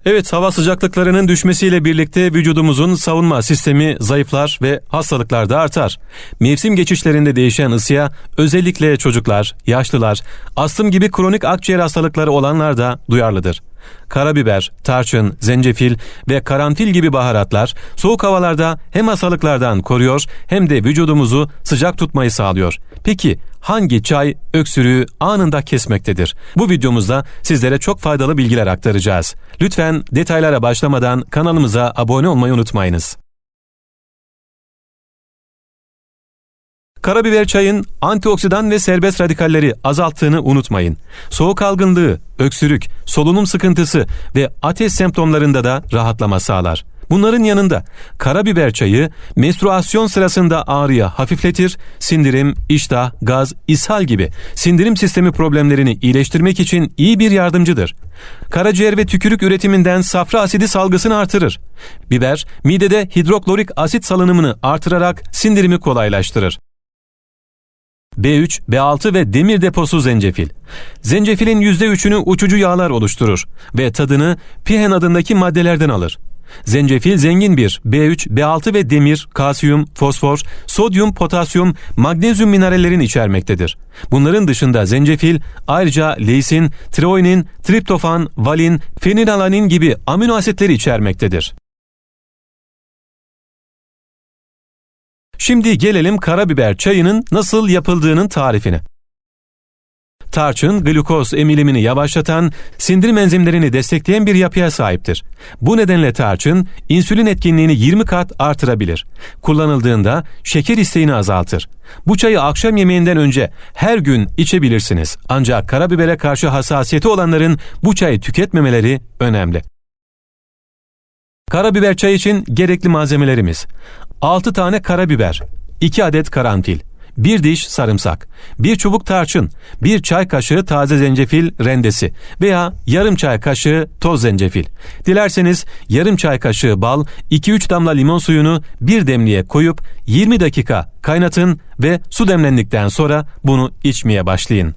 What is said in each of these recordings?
Evet, hava sıcaklıklarının düşmesiyle birlikte vücudumuzun savunma sistemi zayıflar ve hastalıklar da artar. Mevsim geçişlerinde değişen ısıya özellikle çocuklar, yaşlılar, astım gibi kronik akciğer hastalıkları olanlar da duyarlıdır. Karabiber, tarçın, zencefil ve karanfil gibi baharatlar soğuk havalarda hem hastalıklardan koruyor hem de vücudumuzu sıcak tutmayı sağlıyor. Peki hangi çay öksürüğü anında kesmektedir? Bu videomuzda sizlere çok faydalı bilgiler aktaracağız. Lütfen detaylara başlamadan kanalımıza abone olmayı unutmayınız. Karabiber çayın antioksidan ve serbest radikalleri azalttığını unutmayın. Soğuk algınlığı, öksürük, solunum sıkıntısı ve ateş semptomlarında da rahatlama sağlar. Bunların yanında karabiber çayı menstruasyon sırasında ağrıyı hafifletir, sindirim, iştah, gaz, ishal gibi sindirim sistemi problemlerini iyileştirmek için iyi bir yardımcıdır. Karaciğer ve tükürük üretiminden safra asidi salgısını artırır. Biber, midede hidroklorik asit salınımını artırarak sindirimi kolaylaştırır. B3, B6 ve demir deposu zencefil. Zencefilin %3'ünü uçucu yağlar oluşturur ve tadını pihen adındaki maddelerden alır. Zencefil zengin bir B3, B6 ve demir, kalsiyum, fosfor, sodyum, potasyum, magnezyum minerallerini içermektedir. Bunların dışında zencefil ayrıca leysin, treonin, triptofan, valin, fenilalanin gibi amino asitleri içermektedir. Şimdi gelelim karabiber çayının nasıl yapıldığının tarifine. Tarçın, glukoz emilimini yavaşlatan, sindirim enzimlerini destekleyen bir yapıya sahiptir. Bu nedenle tarçın, insülin etkinliğini 20 kat artırabilir. Kullanıldığında şeker isteğini azaltır. Bu çayı akşam yemeğinden önce her gün içebilirsiniz. Ancak karabibere karşı hassasiyeti olanların bu çayı tüketmemeleri önemli. Karabiber çayı için gerekli malzemelerimiz: 6 tane karabiber, 2 adet karanfil, 1 diş sarımsak, 1 çubuk tarçın, 1 çay kaşığı taze zencefil rendesi veya yarım çay kaşığı toz zencefil. Dilerseniz yarım çay kaşığı bal, 2-3 damla limon suyunu bir demliğe koyup 20 dakika kaynatın ve su demlendikten sonra bunu içmeye başlayın.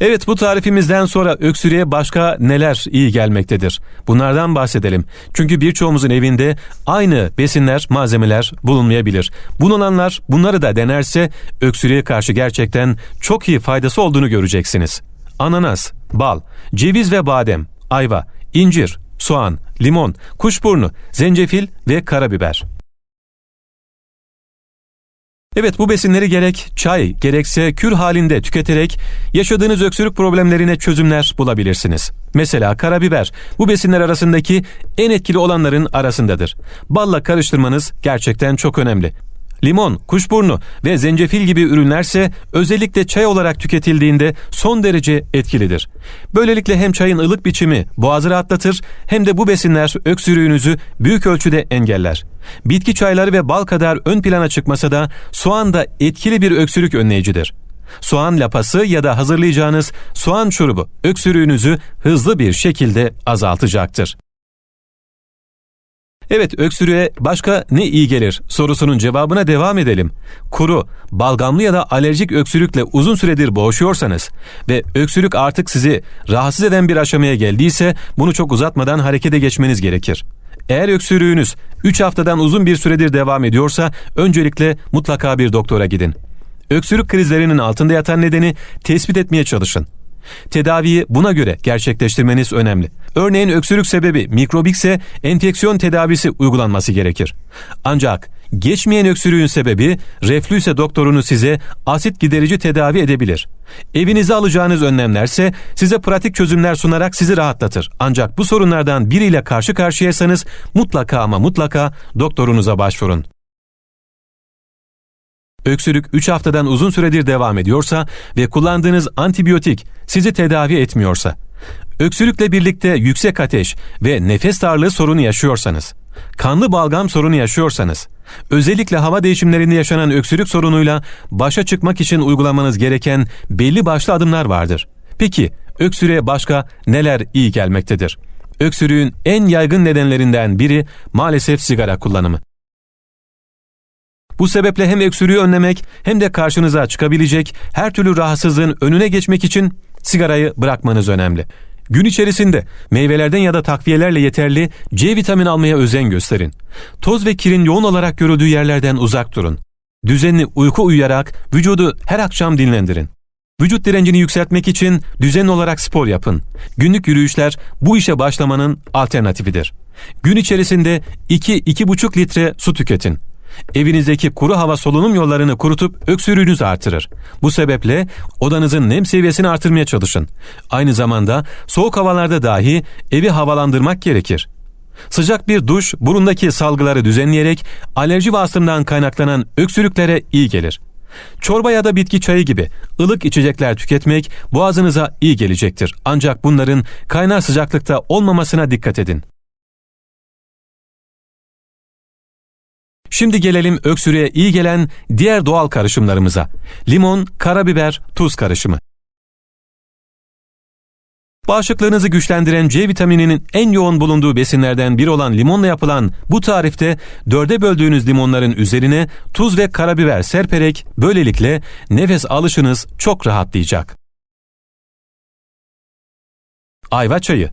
Evet, bu tarifimizden sonra öksürüğe başka neler iyi gelmektedir? Bunlardan bahsedelim. Çünkü birçoğumuzun evinde aynı besinler, malzemeler bulunmayabilir. Bulunanlar bunları da denerse öksürüğe karşı gerçekten çok iyi faydası olduğunu göreceksiniz. Ananas, bal, ceviz ve badem, ayva, incir, soğan, limon, kuşburnu, zencefil ve karabiber. Evet, bu besinleri gerek çay gerekse kür halinde tüketerek yaşadığınız öksürük problemlerine çözümler bulabilirsiniz. Mesela karabiber bu besinler arasındaki en etkili olanların arasındadır. Balla karıştırmanız gerçekten çok önemli. Limon, kuşburnu ve zencefil gibi ürünlerse özellikle çay olarak tüketildiğinde son derece etkilidir. Böylelikle hem çayın ılık biçimi boğazı rahatlatır hem de bu besinler öksürüğünüzü büyük ölçüde engeller. Bitki çayları ve bal kadar ön plana çıkmasa da soğan da etkili bir öksürük önleyicidir. Soğan lapası ya da hazırlayacağınız soğan şurubu öksürüğünüzü hızlı bir şekilde azaltacaktır. Evet, öksürüğe başka ne iyi gelir sorusunun cevabına devam edelim. Kuru, balgamlı ya da alerjik öksürükle uzun süredir boğuşuyorsanız ve öksürük artık sizi rahatsız eden bir aşamaya geldiyse bunu çok uzatmadan harekete geçmeniz gerekir. Eğer öksürüğünüz 3 haftadan uzun bir süredir devam ediyorsa öncelikle mutlaka bir doktora gidin. Öksürük krizlerinin altında yatan nedeni tespit etmeye çalışın. Tedaviyi buna göre gerçekleştirmeniz önemli. Örneğin öksürük sebebi mikrobikse enfeksiyon tedavisi uygulanması gerekir. Ancak geçmeyen öksürüğün sebebi reflüyse doktorunuz size asit giderici tedavi edebilir. Evinize alacağınız önlemlerse size pratik çözümler sunarak sizi rahatlatır. Ancak bu sorunlardan biriyle karşı karşıyaysanız mutlaka ama mutlaka doktorunuza başvurun. Öksürük 3 haftadan uzun süredir devam ediyorsa ve kullandığınız antibiyotik sizi tedavi etmiyorsa, öksürükle birlikte yüksek ateş ve nefes darlığı sorunu yaşıyorsanız, kanlı balgam sorunu yaşıyorsanız, özellikle hava değişimlerinde yaşanan öksürük sorunuyla başa çıkmak için uygulamanız gereken belli başlı adımlar vardır. Peki öksürüğe başka neler iyi gelmektedir? Öksürüğün en yaygın nedenlerinden biri maalesef sigara kullanımı. Bu sebeple hem öksürüğü önlemek hem de karşınıza çıkabilecek her türlü rahatsızlığın önüne geçmek için sigarayı bırakmanız önemli. Gün içerisinde meyvelerden ya da takviyelerle yeterli C vitamini almaya özen gösterin. Toz ve kirin yoğun olarak görüldüğü yerlerden uzak durun. Düzenli uyku uyuyarak vücudu her akşam dinlendirin. Vücut direncini yükseltmek için düzenli olarak spor yapın. Günlük yürüyüşler bu işe başlamanın alternatifidir. Gün içerisinde 2-2,5 litre su tüketin. Evinizdeki kuru hava solunum yollarını kurutup öksürüğünüzü artırır. Bu sebeple odanızın nem seviyesini artırmaya çalışın. Aynı zamanda soğuk havalarda dahi evi havalandırmak gerekir. Sıcak bir duş burundaki salgıları düzenleyerek alerji ve astımdan kaynaklanan öksürüklere iyi gelir. Çorba ya da bitki çayı gibi ılık içecekler tüketmek boğazınıza iyi gelecektir. Ancak bunların kaynar sıcaklıkta olmamasına dikkat edin. Şimdi gelelim öksürüğe iyi gelen diğer doğal karışımlarımıza. Limon, karabiber, tuz karışımı. Bağışıklığınızı güçlendiren C vitamininin en yoğun bulunduğu besinlerden biri olan limonla yapılan bu tarifte 4'e böldüğünüz limonların üzerine tuz ve karabiber serperek böylelikle nefes alışınız çok rahatlayacak. Ayva çayı.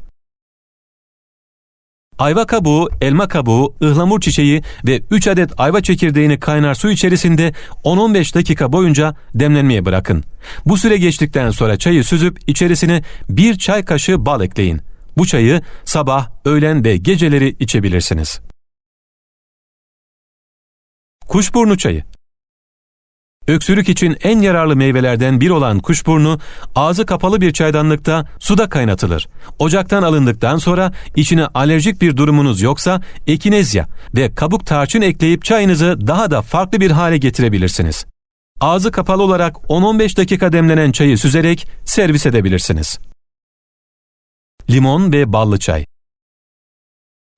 Ayva kabuğu, elma kabuğu, ıhlamur çiçeği ve 3 adet ayva çekirdeğini kaynar su içerisinde 10-15 dakika boyunca demlenmeye bırakın. Bu süre geçtikten sonra çayı süzüp içerisine 1 çay kaşığı bal ekleyin. Bu çayı sabah, öğlen ve geceleri içebilirsiniz. Kuşburnu çayı. Öksürük için en yararlı meyvelerden biri olan kuşburnu, ağzı kapalı bir çaydanlıkta suda kaynatılır. Ocaktan alındıktan sonra içine alerjik bir durumunuz yoksa ekinezya ve kabuk tarçın ekleyip çayınızı daha da farklı bir hale getirebilirsiniz. Ağzı kapalı olarak 10-15 dakika demlenen çayı süzerek servis edebilirsiniz. Limon ve ballı çay.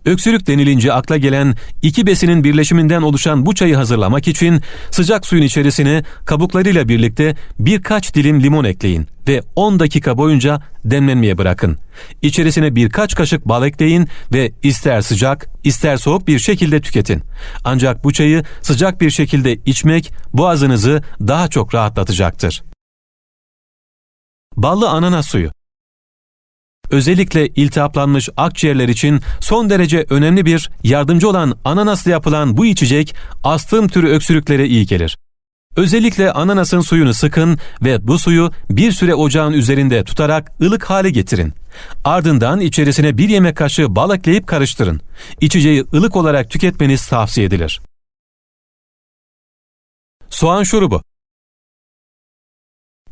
Öksürük denilince akla gelen iki besinin birleşiminden oluşan bu çayı hazırlamak için sıcak suyun içerisine kabuklarıyla birlikte birkaç dilim limon ekleyin ve 10 dakika boyunca demlenmeye bırakın. İçerisine birkaç kaşık bal ekleyin ve ister sıcak ister soğuk bir şekilde tüketin. Ancak bu çayı sıcak bir şekilde içmek boğazınızı daha çok rahatlatacaktır. Ballı ananas suyu. Özellikle iltihaplanmış akciğerler için son derece önemli bir yardımcı olan ananasla yapılan bu içecek astım türü öksürüklere iyi gelir. Özellikle ananasın suyunu sıkın ve bu suyu bir süre ocağın üzerinde tutarak ılık hale getirin. Ardından içerisine 1 yemek kaşığı bal ekleyip karıştırın. İçeceği ılık olarak tüketmeniz tavsiye edilir. Soğan şurubu.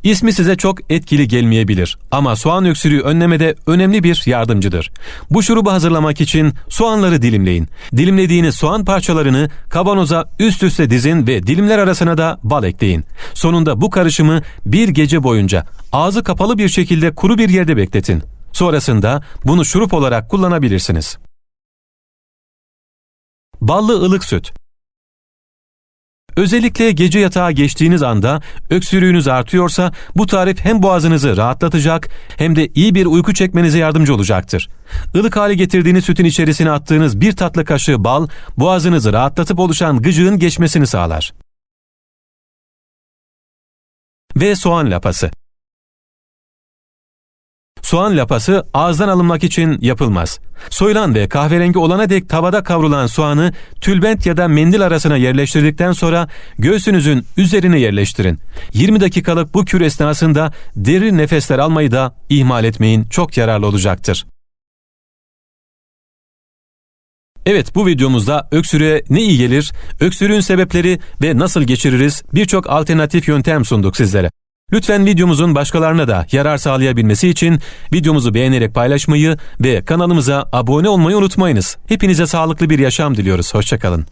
İsmi size çok etkili gelmeyebilir ama soğan öksürüğü önlemede önemli bir yardımcıdır. Bu şurubu hazırlamak için soğanları dilimleyin. Dilimlediğiniz soğan parçalarını kavanoza üst üste dizin ve dilimler arasına da bal ekleyin. Sonunda bu karışımı bir gece boyunca ağzı kapalı bir şekilde kuru bir yerde bekletin. Sonrasında bunu şurup olarak kullanabilirsiniz. Ballı ılık süt. Özellikle gece yatağa geçtiğiniz anda öksürüğünüz artıyorsa bu tarif hem boğazınızı rahatlatacak hem de iyi bir uyku çekmenize yardımcı olacaktır. Ilık hale getirdiğiniz sütün içerisine attığınız 1 tatlı kaşığı bal boğazınızı rahatlatıp oluşan gıcığın geçmesini sağlar. Ve soğan lapası. Soğan lapası ağızdan alınmak için yapılmaz. Soyulan ve kahverengi olana dek tavada kavrulan soğanı tülbent ya da mendil arasına yerleştirdikten sonra göğsünüzün üzerine yerleştirin. 20 dakikalık bu kür esnasında derin nefesler almayı da ihmal etmeyin, çok yararlı olacaktır. Evet, bu videomuzda öksürüğe ne iyi gelir, öksürüğün sebepleri ve nasıl geçiririz birçok alternatif yöntem sunduk sizlere. Lütfen videomuzun başkalarına da yarar sağlayabilmesi için videomuzu beğenerek paylaşmayı ve kanalımıza abone olmayı unutmayınız. Hepinize sağlıklı bir yaşam diliyoruz. Hoşça kalın.